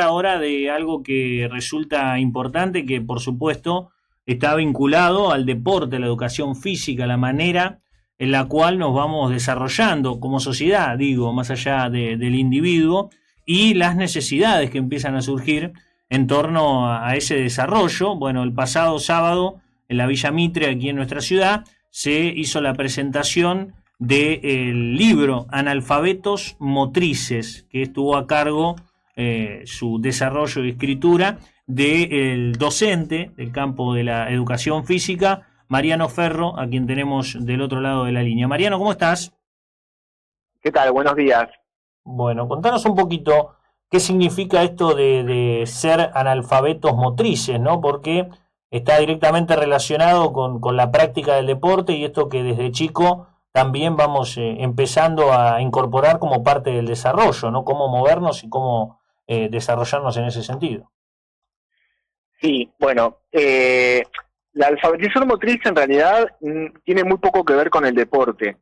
ahora de algo que resulta importante, que por supuesto está vinculado al deporte, a la educación física, a la manera en la cual nos vamos desarrollando como sociedad, digo, más allá del individuo, y las necesidades que empiezan a surgir en torno a ese desarrollo. Bueno, el pasado sábado en la Villa Mitre, aquí en nuestra ciudad, se hizo la presentación del libro Analfabetos Motrices, que estuvo a cargo su desarrollo y escritura del docente del campo de la educación física, Mariano Ferro, a quien tenemos del otro lado de la línea. Mariano, ¿cómo estás? ¿Qué tal? Buenos días. Bueno, contanos un poquito qué significa esto de ser analfabetos motrices, ¿no? Porque está directamente relacionado con la práctica del deporte y esto que desde chico también vamos empezando a incorporar como parte del desarrollo, ¿no? Cómo movernos y cómo desarrollarnos en ese sentido. Sí, bueno, la alfabetización motriz en realidad tiene muy poco que ver con el deporte,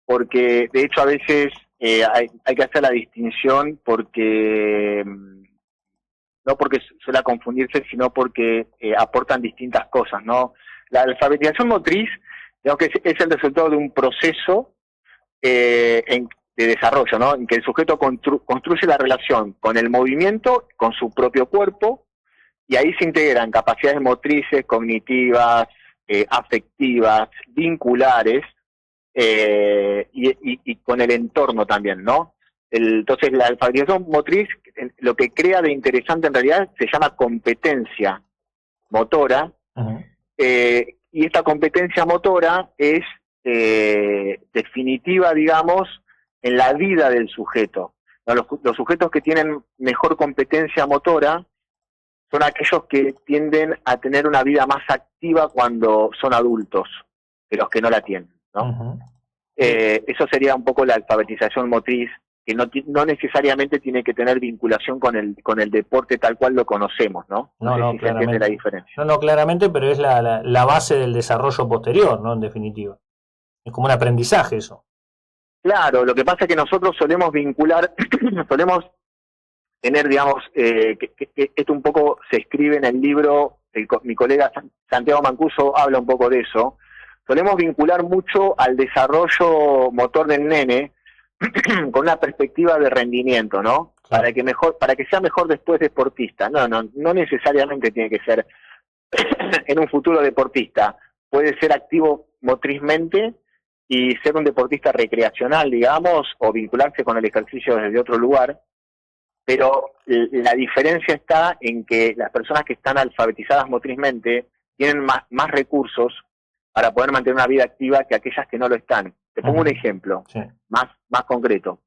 porque de hecho a veces hay que hacer la distinción porque no porque suele confundirse, sino porque aportan distintas cosas, ¿no? La alfabetización motriz, digamos que es el resultado de un proceso de desarrollo, ¿no? En que el sujeto construye la relación con el movimiento, con su propio cuerpo, y ahí se integran capacidades motrices, cognitivas, afectivas, vinculares, y con el entorno también, ¿no? Entonces la alfabetización motriz, lo que crea de interesante en realidad se llama competencia motora, Uh-huh. y esta competencia motora es definitiva, digamos, en la vida del sujeto. ¿No? Los sujetos que tienen mejor competencia motora son aquellos que tienden a tener una vida más activa cuando son adultos que los que no la tienen, ¿no? Uh-huh. Eso sería un poco la alfabetización motriz, que no necesariamente tiene que tener vinculación con el deporte tal cual lo conocemos, ¿no? No, sé no, si se entiende claramente. la diferencia. No, no, claramente, pero es la base del desarrollo posterior, ¿no? En definitiva. Es como un aprendizaje eso. Claro, lo que pasa es que nosotros solemos vincular, solemos tener, digamos, que esto un poco se escribe en el libro, mi colega Santiago Mancuso habla un poco de eso. Solemos vincular mucho al desarrollo motor del nene con una perspectiva de rendimiento, ¿no? Claro. Para que sea mejor después deportista. No necesariamente tiene que ser en un futuro deportista. Puede ser activo motrizmente y ser un deportista recreacional, digamos, o vincularse con el ejercicio desde otro lugar. Pero la diferencia está en que las personas que están alfabetizadas motrizmente tienen más recursos para poder mantener una vida activa que aquellas que no lo están. Te pongo un ejemplo más concreto.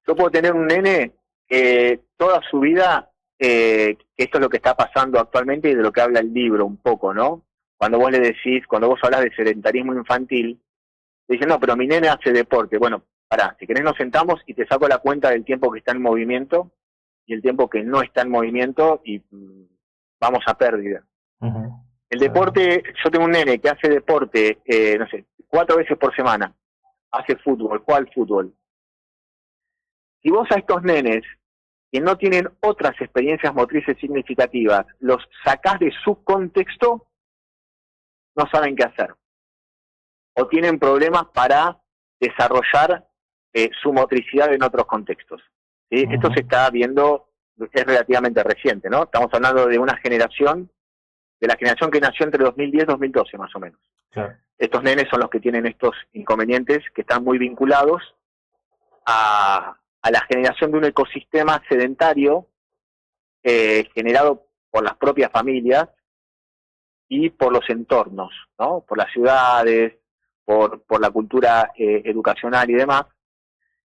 Yo puedo tener un nene toda su vida, que esto es lo que está pasando actualmente y de lo que habla el libro un poco, ¿no? Cuando vos hablas de sedentarismo infantil, te dicen, no, pero mi nene hace deporte. Bueno, pará, si querés nos sentamos y te saco la cuenta del tiempo que está en movimiento y el tiempo que no está en movimiento y vamos a pérdida. Uh-huh. El deporte, yo tengo un nene que hace deporte, 4 veces por semana, hace fútbol, juega al fútbol. Si vos a estos nenes que no tienen otras experiencias motrices significativas, los sacás de su contexto, no saben qué hacer. O tienen problemas para desarrollar su motricidad en otros contextos. ¿Sí? Uh-huh. Esto se está viendo, es relativamente reciente, ¿no? Estamos hablando de una generación, de la generación que nació entre 2010 y 2012 más o menos. Claro. Estos nenes son los que tienen estos inconvenientes que están muy vinculados a la generación de un ecosistema sedentario generado por las propias familias y por los entornos, ¿no? Por las ciudades, por la cultura educacional y demás,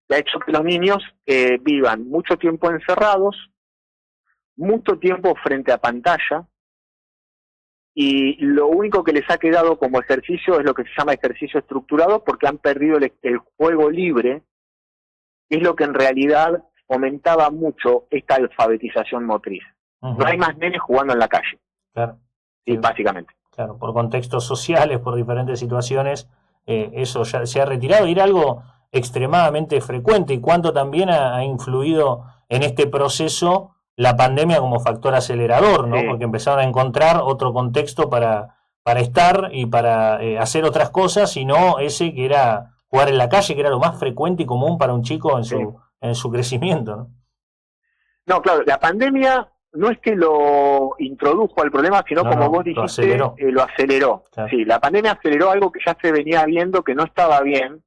que ha hecho que los niños vivan mucho tiempo encerrados, mucho tiempo frente a pantalla, y lo único que les ha quedado como ejercicio es lo que se llama ejercicio estructurado, porque han perdido el juego libre, que es lo que en realidad fomentaba mucho esta alfabetización motriz. Uh-huh. No hay más nenes jugando en la calle. Claro. Sí, básicamente. Claro, por contextos sociales, por diferentes situaciones, eso ya se ha retirado y era algo extremadamente frecuente. ¿Y cuánto también ha influido en este proceso la pandemia como factor acelerador, ¿no? Sí. Porque empezaron a encontrar otro contexto para estar y para hacer otras cosas, y no ese que era jugar en la calle, que era lo más frecuente y común para un chico Sí. en su crecimiento, ¿no? No, claro, la pandemia no es que lo introdujo al problema, sino No, como no, vos lo dijiste, aceleró. lo aceleró. Claro. Sí, la pandemia aceleró algo que ya se venía viendo que no estaba bien,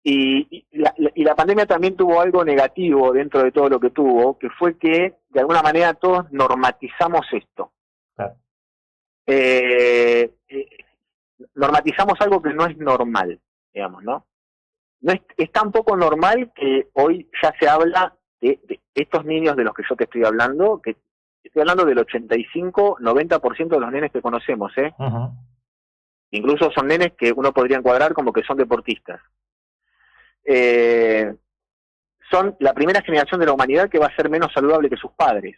y la pandemia también tuvo algo negativo dentro de todo lo que tuvo, que fue que de alguna manera todos normatizamos esto. Claro. Normatizamos algo que no es normal, digamos, ¿no? No es tan poco normal que hoy ya se habla de estos niños de los que yo te estoy hablando, que estoy hablando del 85-90% de los nenes que conocemos, ¿eh? Uh-huh. Incluso son nenes que uno podría encuadrar como que son deportistas. Son la primera generación de la humanidad que va a ser menos saludable que sus padres.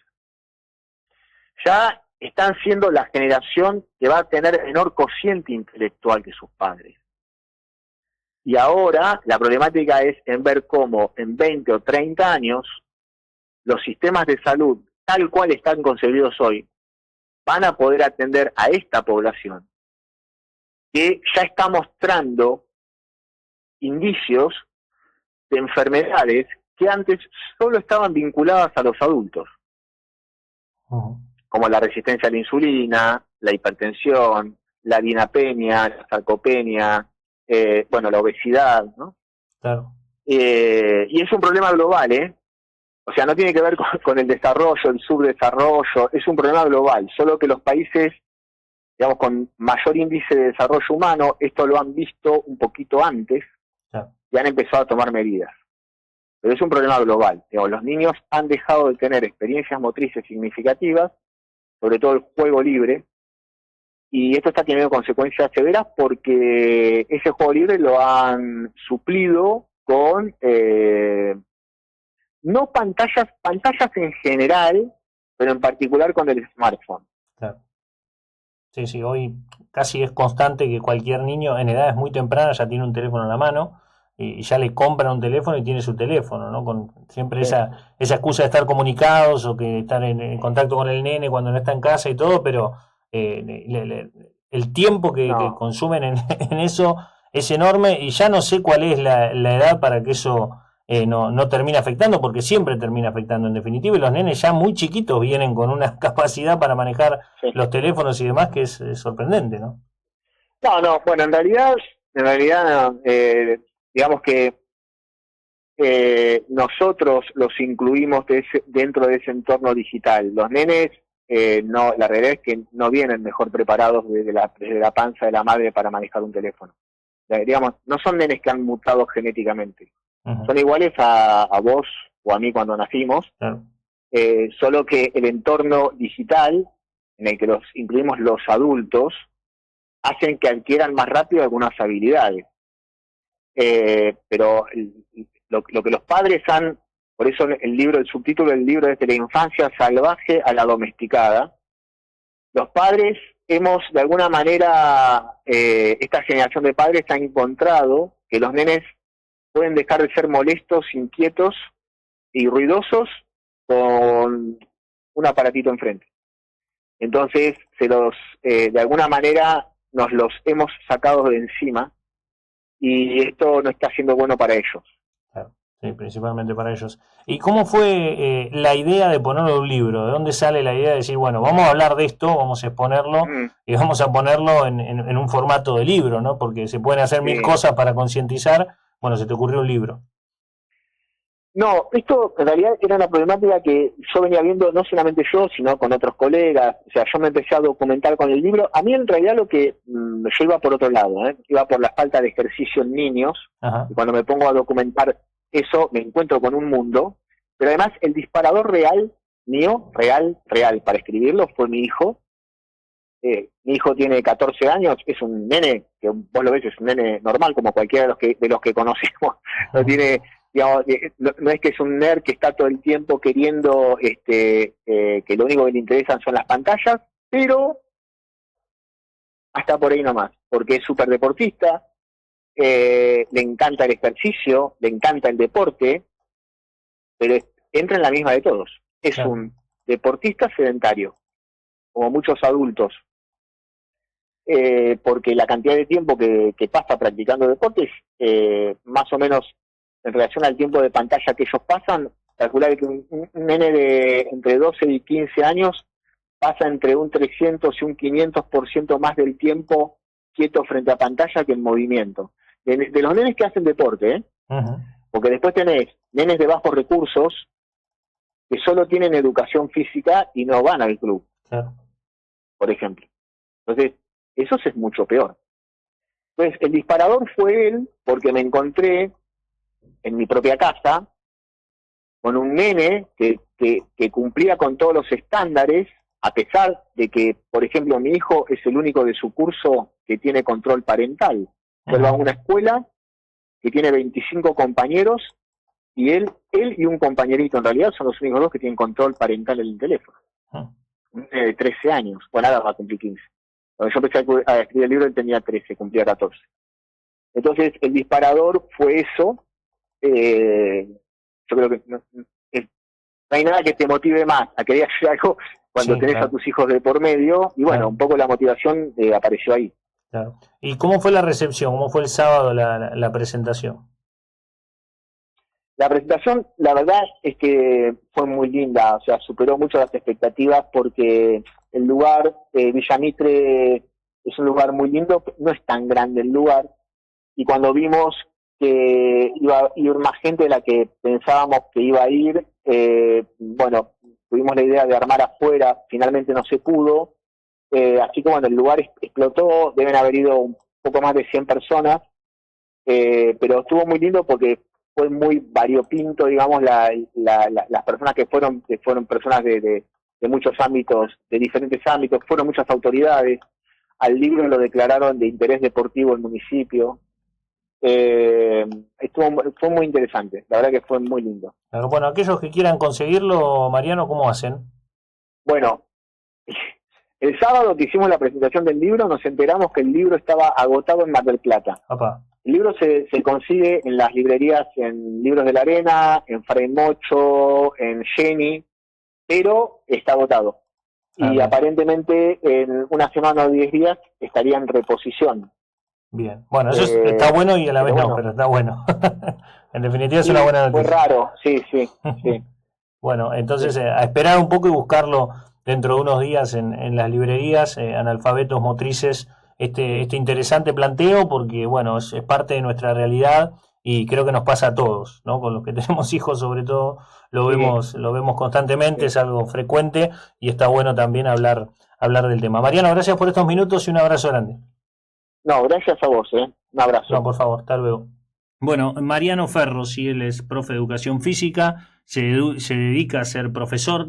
Ya están siendo la generación que va a tener menor cociente intelectual que sus padres. Y ahora la problemática es en ver cómo en 20 o 30 años los sistemas de salud, tal cual están concebidos hoy, van a poder atender a esta población que ya está mostrando indicios de enfermedades que antes solo estaban vinculadas a los adultos, como la resistencia a la insulina, la hipertensión, la dinapenia, la sarcopenia, la obesidad, ¿no? Claro. Y es un problema global, ¿eh? O sea, no tiene que ver con el desarrollo, el subdesarrollo, es un problema global, solo que los países, digamos, con mayor índice de desarrollo humano, esto lo han visto un poquito antes, claro, y han empezado a tomar medidas. Pero es un problema global. Digamos, los niños han dejado de tener experiencias motrices significativas, sobre todo el juego libre, y esto está teniendo consecuencias severas porque ese juego libre lo han suplido con no pantallas en general, pero en particular con el smartphone. Claro. Sí, sí, hoy casi es constante que cualquier niño en edades muy tempranas ya tiene un teléfono en la mano y ya le compran un teléfono y tiene su teléfono, ¿no? Con siempre Sí. esa excusa de estar comunicados o que estar en contacto con el nene cuando no está en casa y todo, pero el tiempo que consumen en eso es enorme, y ya no sé cuál es la edad para que eso no termina afectando, porque siempre termina afectando en definitiva, y los nenes ya muy chiquitos vienen con una capacidad para manejar los teléfonos y demás que es sorprendente, ¿no? No, bueno, en realidad digamos que nosotros los incluimos dentro de ese entorno digital. Los nenes, no, la realidad es que no vienen mejor preparados desde la panza de la madre para manejar un teléfono. Digamos, no son nenes que han mutado genéticamente. Uh-huh. Son iguales a vos o a mí cuando nacimos, solo que el entorno digital en el que los incluimos los adultos hacen que adquieran más rápido algunas habilidades. Pero lo que los padres han, por eso el subtítulo del libro es de la infancia salvaje a la domesticada. Los padres hemos, de alguna manera, esta generación de padres ha encontrado que los nenes pueden dejar de ser molestos, inquietos y ruidosos con un aparatito enfrente. Entonces, de alguna manera, nos los hemos sacado de encima, y esto no está siendo bueno para ellos. Claro, sí, principalmente para ellos. ¿Y cómo fue la idea de ponerlo en un libro? ¿De dónde sale la idea de decir, bueno, vamos a hablar de esto, vamos a exponerlo y vamos a ponerlo en un formato de libro, ¿no? Porque se pueden hacer mil cosas para concientizar. Bueno, se te ocurrió un libro. No, esto en realidad era una problemática que yo venía viendo, no solamente yo, sino con otros colegas. O sea, yo me empecé a documentar con el libro. A mí en realidad yo iba por otro lado, iba por la falta de ejercicio en niños. Ajá. Y cuando me pongo a documentar eso, me encuentro con un mundo. Pero además el disparador mío, real, para escribirlo, fue mi hijo. Mi hijo tiene 14 años, es un nene, que vos lo ves, es un nene normal, como cualquiera de los que conocemos. No tiene... Digamos, no es que es un nerd que está todo el tiempo queriendo que lo único que le interesan son las pantallas, pero hasta por ahí nomás, porque es súper deportista, le encanta el ejercicio, le encanta el deporte, pero entra en la misma de todos. es Claro. un deportista sedentario, como muchos adultos, porque la cantidad de tiempo que pasa practicando deportes, más o menos en relación al tiempo de pantalla que ellos pasan, calcular que un nene de entre 12 y 15 años pasa entre un 300 y un 500% más del tiempo quieto frente a pantalla que en movimiento. De los nenes que hacen deporte, Uh-huh. porque después tenés nenes de bajos recursos que solo tienen educación física y no van al club, Claro. por ejemplo. Entonces, eso es mucho peor. Entonces, el disparador fue él porque me encontré en mi propia casa con un nene que cumplía con todos los estándares, a pesar de que, por ejemplo, mi hijo es el único de su curso que tiene control parental. Él va a una escuela que tiene 25 compañeros y él y un compañerito en realidad son los únicos dos que tienen control parental en el teléfono. Un nene de 13 años, bueno, ahora va a cumplir 15. Cuando yo empecé a escribir el libro él tenía 13, cumplía 14. Entonces el disparador fue eso. Yo creo que no hay nada que te motive más a querer hacer algo cuando tenés a tus hijos de por medio, y bueno, un poco la motivación apareció ahí. Claro. ¿Y cómo fue la recepción? ¿Cómo fue el sábado la presentación? La presentación, la verdad es que fue muy linda, o sea, superó mucho las expectativas porque el lugar, Villa Mitre, es un lugar muy lindo, no es tan grande el lugar, y cuando vimos que iba a ir más gente de la que pensábamos que iba a ir, bueno, tuvimos la idea de armar afuera, finalmente no se pudo, así que bueno, el lugar explotó, deben haber ido un poco más de 100 personas, pero estuvo muy lindo porque fue muy variopinto, digamos, las personas que fueron personas de muchos ámbitos, de diferentes ámbitos, fueron muchas autoridades, al libro lo declararon de interés deportivo el municipio. Fue muy interesante, la verdad que fue muy lindo. Claro, bueno, aquellos que quieran conseguirlo, Mariano, ¿cómo hacen? Bueno, el sábado que hicimos la presentación del libro nos enteramos que el libro estaba agotado en Mar del Plata. Papá. El libro se consigue en las librerías, en Libros de la Arena, en Fray Mocho, en Jenny, pero está agotado. Y aparentemente en una semana o 10 días estaría en reposición. Bien, bueno, eso está bueno y a la vez no, pero está bueno. En definitiva es una buena noticia. Fue raro, sí. Bueno, entonces a esperar un poco y buscarlo dentro de unos días en las librerías, Analfabetos Motrices, este interesante planteo, porque bueno, es parte de nuestra realidad y creo que nos pasa a todos, ¿no? Con los que tenemos hijos sobre todo, lo vemos constantemente, es algo frecuente y está bueno también hablar del tema. Mariano, gracias por estos minutos y un abrazo grande. No, gracias a vos, un abrazo. No, por favor, hasta luego. Bueno, Mariano Ferro, si él es profe de educación física, se dedica a ser profesor también.